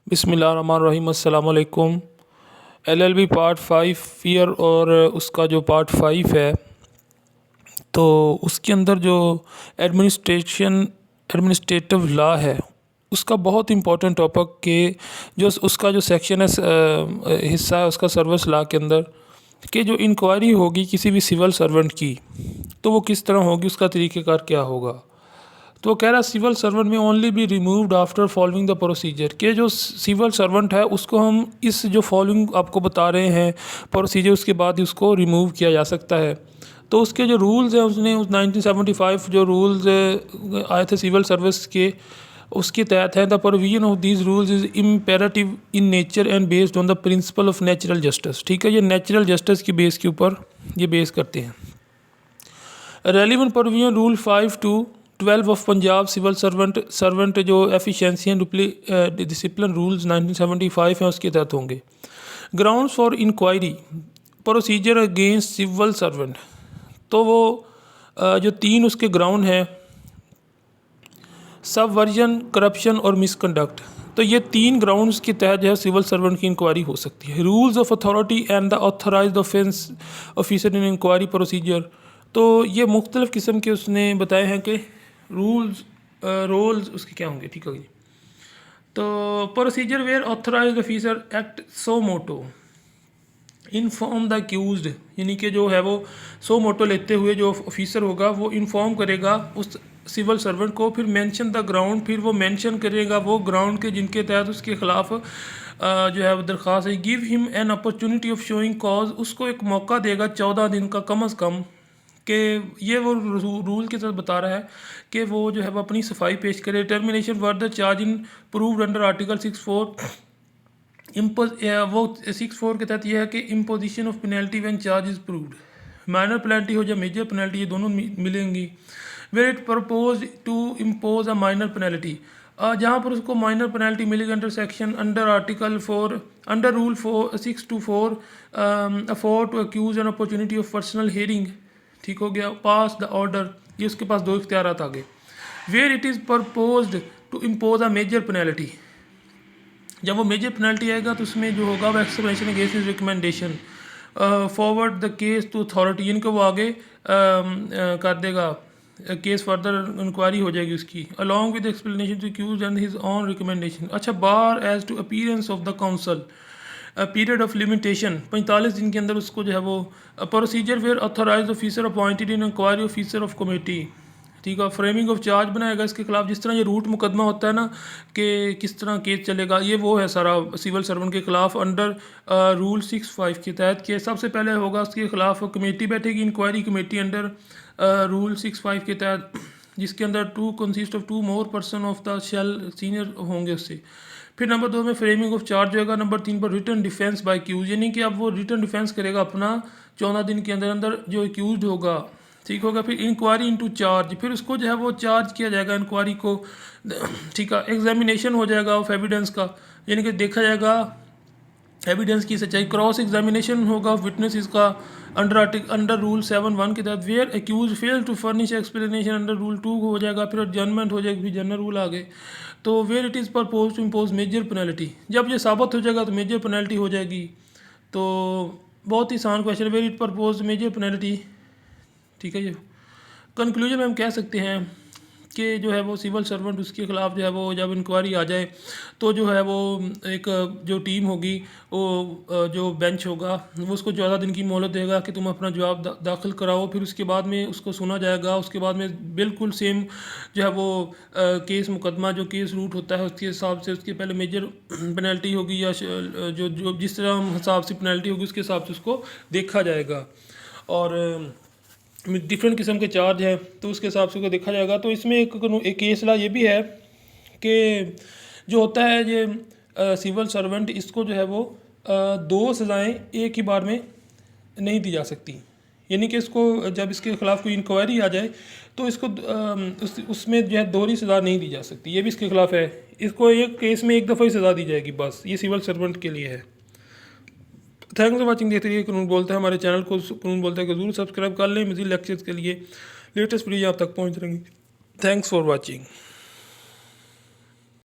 बिस्मिल्लाहिर्रहमानिर्रहीम अस्सलाम वालेकुम। एलएलबी पार्ट 5 फियर और उसका जो पार्ट 5 है तो उसके अंदर जो एडमिनिस्ट्रेटिव लॉ है उसका बहुत इम्पोर्टेंट टॉपिक के जो उसका जो सेक्शन है हिस्सा है उसका सर्विस लॉ के अंदर कि जो इंक्वायरी होगी किसी भी सिविल सर्वेंट की तो वो किस तरह होगी, उसका तरीक़ेकार क्या होगा। तो कह रहा सिविल सर्वेंट में only be removed after following the procedure के जो सिविल सर्वेंट है उसको हम इस जो फॉलोइंग आपको बता रहे हैं प्रोसीजर उसके बाद उसको रिमूव किया जा सकता है। तो उसके जो रूल्स हैं उसने उस 1975 जो रूल्स आए थे सिविल सर्विस के उसके तहत है the provision of these rules is imperative in nature and based on the principle of natural justice. ठीक है, ये नेचुरल जस्टिस की बेस के ऊपर ये बेस करते हैं। Relevant provision rule 5 to 12 of Punjab civil servant जो एफिशिएंसी एंड डिसिप्लिन रूल्स 1975 हैं उसके तहत होंगे। Grounds for inquiry procedure against civil servant, तो वो जो तीन उसके ग्राउंड हैं सबवर्जन, करप्शन और मिसकंडक्ट, तो ये तीन ग्राउंड्स के तहत जो है सिविल सर्वेंट की इंक्वायरी हो सकती है। Rules of authority and the authorised offence officer in inquiry procedure, तो ये मुख्तलिफ़ किस्म के उसने बताए हैं कि रोल्स उसके क्या होंगे। ठीक है जी, तो procedure where authorised officer act suo motu inform the accused, यानी कि जो है वो सो मोटो लेते हुए जो ऑफिसर होगा वो इन्फॉर्म करेगा उस सिविल सर्वेंट को, फिर मेंशन द ग्राउंड, फिर वो मेंशन करेगा वो ग्राउंड के जिनके तहत उसके ख़िलाफ़ जो है वो दरख्वास्त है। Give him an opportunity of showing cause, उसको एक मौका देगा 14 दिन का कम अज़ कम, कि ये वो रूल के साथ बता रहा है कि वो जो है वो अपनी सफाई पेश करे। Termination further charge in proved under article 64 वो 64 के तहत यह है कि imposition of penalty when charge is proved, minor penalty हो या मेजर पेनल्टी, ये दोनों मिलेंगी। Where it propose to impose a minor penalty, जहाँ पर उसको माइनर पेनल्टी मिलेगी under section under article 4 under rule 624 afford to accuse an opportunity of personal hearing. ठीक हो गया, पास द ऑर्डर, ये उसके पास दो इख्तियारात आ गए। Where it is proposed to impose a major penalty, जब वो मेजर पेनल्टी आएगा तो उसमें जो होगा वो explanation against his recommendation forward the case to authority, इनको वो आगे कर देगा, केस फर्दर इंक्वायरी हो जाएगी उसकी, along with explanation to accused and his own recommendation. अच्छा, bar as to appearance of the counsel period of limitation 45 दिन के अंदर उसको जो है वो procedure where authorised officer appointed in inquiry officer of committee. ठीक है, फ्रेमिंग ऑफ चार्ज बनाएगा इसके खिलाफ, जिस तरह ये रूट मुकदमा होता है ना कि किस तरह केस चलेगा, ये वो है सारा सिविल सर्वेंट के खिलाफ अंडर रूल 65 के तहत। कि सबसे पहले होगा उसके खिलाफ कमेटी बैठेगी, इंक्वायरी कमेटी अंडर रूल 65 के तहत, जिसके अंदर to consist of 2 more person of the shall senior होंगे उससे। फिर नंबर 2 में फ्रेमिंग ऑफ चार्ज होगा। नंबर 3 पर रिटर्न डिफेंस बाय एक्यूज, यानी कि अब वो रिटर्न डिफेंस करेगा अपना 14 दिन के अंदर अंदर जो एक्यूज होगा। ठीक होगा, फिर इंक्वायरी इनटू चार्ज, फिर उसको जो है वो चार्ज किया जाएगा इंक्वायरी को। ठीक है, एग्जामिनेशन हो जाएगा ऑफ एविडेंस का, यानी कि देखा जाएगा एविडेंस की सच्चाई। क्रॉस एग्जामिनेशन होगा विटनेसेस का अंडर रूल 7(1) के तहत। Where accuse fail to furnish explanation under rule 2 हो जाएगा, फिर एडजर्नमेंट हो जाएगी, फिर जनरल रूल आ गए। तो where it is propose to impose major penalty, जब ये साबित हो जाएगा तो मेजर पेनल्टी हो जाएगी। तो बहुत ही आसान question, where it propose major penalty. ठीक है, ये कंक्लूजन में हम कह सकते हैं कि जो है वो सिविल सर्वेंट उसके ख़िलाफ़ जो है वो जब इंक्वायरी आ जाए तो जो है वो एक जो टीम होगी वो जो बेंच होगा वो उसको 14 दिन की मोहलत देगा कि तुम अपना जवाब दाखिल कराओ। फिर उसके बाद में उसको सुना जाएगा, उसके बाद में बिल्कुल सेम जो है वो केस मुकदमा जो केस रूट होता है उसके हिसाब से उसके पहले मेजर पेनल्टी होगी या जो जो जिस तरह हिसाब से पेनल्टी होगी उसके हिसाब से उसको देखा जाएगा। और डिफरेंट किस्म के चार्ज हैं तो उसके हिसाब से उसको देखा जाएगा। तो इसमें एक केस ला ये भी है कि जो होता है ये सिविल सर्वेंट इसको जो है वो 2 सज़ाएँ एक ही बार में नहीं दी जा सकती, यानी कि इसको जब इसके ख़िलाफ़ कोई इंक्वायरी आ जाए तो इसको उसमें जो है दोहरी सज़ा नहीं दी जा सकती, ये भी इसके ख़िलाफ़ है। इसको एक केस में एक दफ़ा ही सज़ा दी जाएगी बस, ये सिविल सर्वेंट के लिए है। Thanks for watching. देखते रहिए कानून बोलता है, हमारे चैनल को कानून बोलता है कि ज़रूर सब्सक्राइब कर लें। मज़ीद लेक्चर्स के लिए लेटेस्ट वीडियो आप तक पहुँच रहेंगी। Thanks for watching.